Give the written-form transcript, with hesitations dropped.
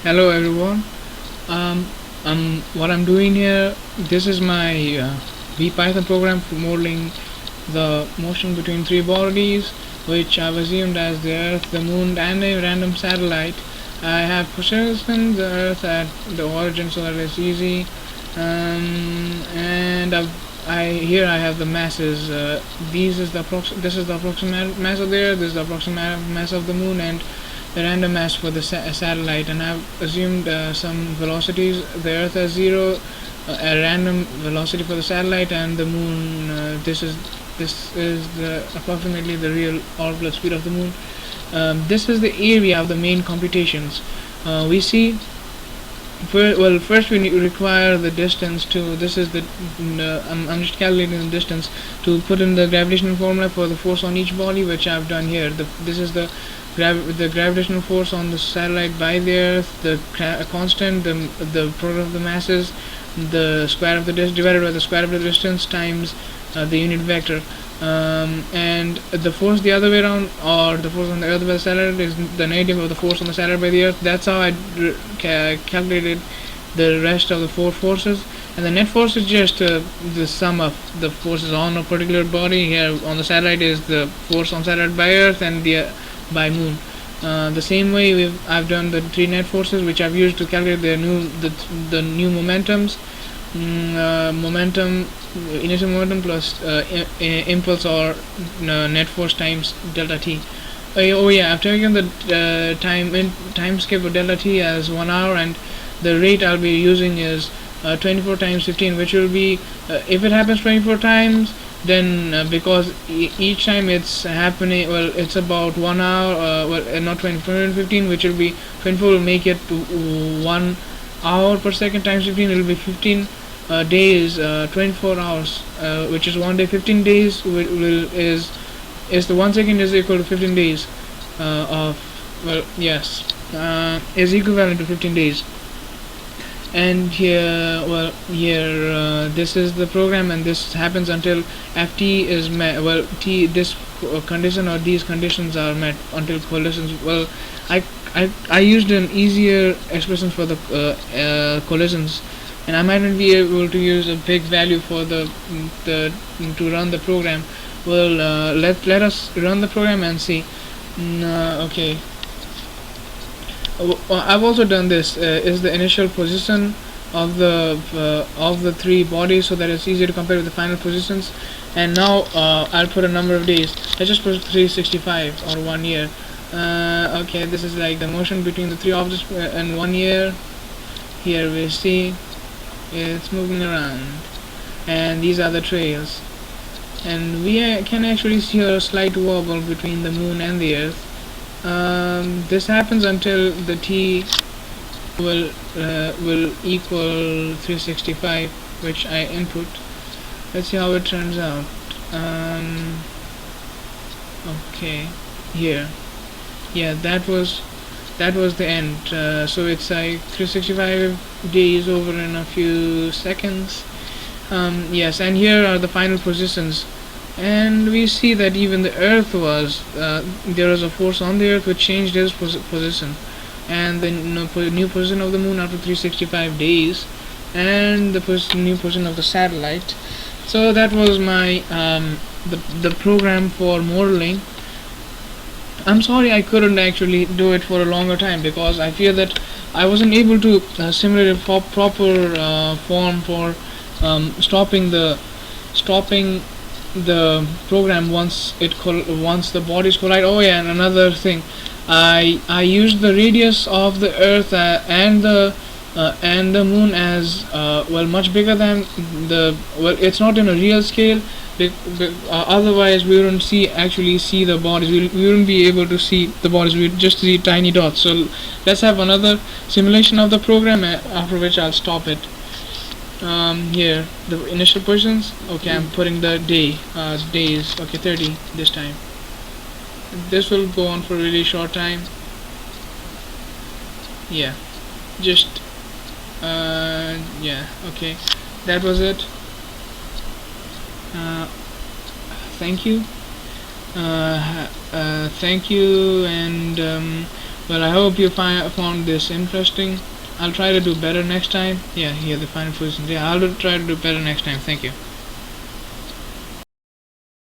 Hello everyone. Um, what I'm doing here, this is my VPython program for modeling the motion between three bodies, which I've assumed as the Earth, the Moon, and a random satellite. I have positioned the Earth at the origin so that it's easy, and here I have the masses. This is the approximate mass of the Earth. This is the approximate mass of the Moon, and the random mass for the satellite. And I've assumed some velocities. The Earth has 0, a random velocity for the satellite, and the Moon. This is approximately the real orbital speed of the Moon. This is the area of the main computations. We see. First we require the distance to. This is the. I'm just calculating the distance to put in the gravitational formula for the force on each body, which I've done here. This is the gravitational force on the satellite by the Earth, the constant, the product of the masses, the square of the distance divided by the square of the distance times the unit vector. And the force the other way around, or the force on the Earth by the satellite, is the negative of the force on the satellite by the Earth. That's how I calculated the rest of the 4 forces. And the net force is just the sum of the forces on a particular body. Here on the satellite is the force on satellite by Earth and the by Moon. The same way I've done the 3 net forces, which I've used to calculate the new momentums. Initial momentum plus impulse, or net force times delta t. I've taken the time skip of delta t as 1 hour, and the rate I'll be using is 24 times 15, which will be if it happens 24 times, then because each time it's happening, it's about 1 hour, not 24, 15, which will be 24 will make it to 1 hour per second times 15. It will be 15 days, 24 hours, which is 1 day. 15 days is the 1 second is equal to 15 days is equivalent to 15 days. And here, this is the program, and this happens until ft is met. This condition or these conditions are met until collisions. I used an easier expression for the collisions, and I might not be able to use a big value for to run the program. Let us run the program and see. Okay. I've also done this. Is the initial position of the 3 bodies, so that it's easier to compare with the final positions. And now I'll put a number of days. Let's just put 365 or 1 year. Okay, this is like the motion between the 3 objects in 1 year. Here we see it's moving around, and these are the trails, and we can actually see a slight wobble between the Moon and the Earth. This happens until the t will equal 365, which I input. Let's see how it turns out. Okay, here, that was the end. So it's like 365 days over in a few seconds. Yes, and here are the final positions. And we see that even the Earth was, there was a force on the Earth which changed its position, and the new position of the Moon after 365 days, and the new position of the satellite. So that was my the program for modeling. I'm sorry I couldn't actually do it for a longer time, because I feel that I wasn't able to simulate a proper form for stopping the program once the bodies collide. And another thing, I used the radius of the Earth and the Moon as much bigger than it's not in a real scale, otherwise we wouldn't actually see the bodies. We wouldn't be able to see the bodies. We'd just see tiny dots. So let's have another simulation of the program, after which I'll stop it. Here the initial positions. Okay, I'm putting the days. Okay, 30 this time. This will go on for a really short time. Okay, that was it. Thank you, and Well, I hope you found this interesting. I'll try to do better next time. Yeah, here the final solutions. Yeah, I'll try to do better next time. Thank you.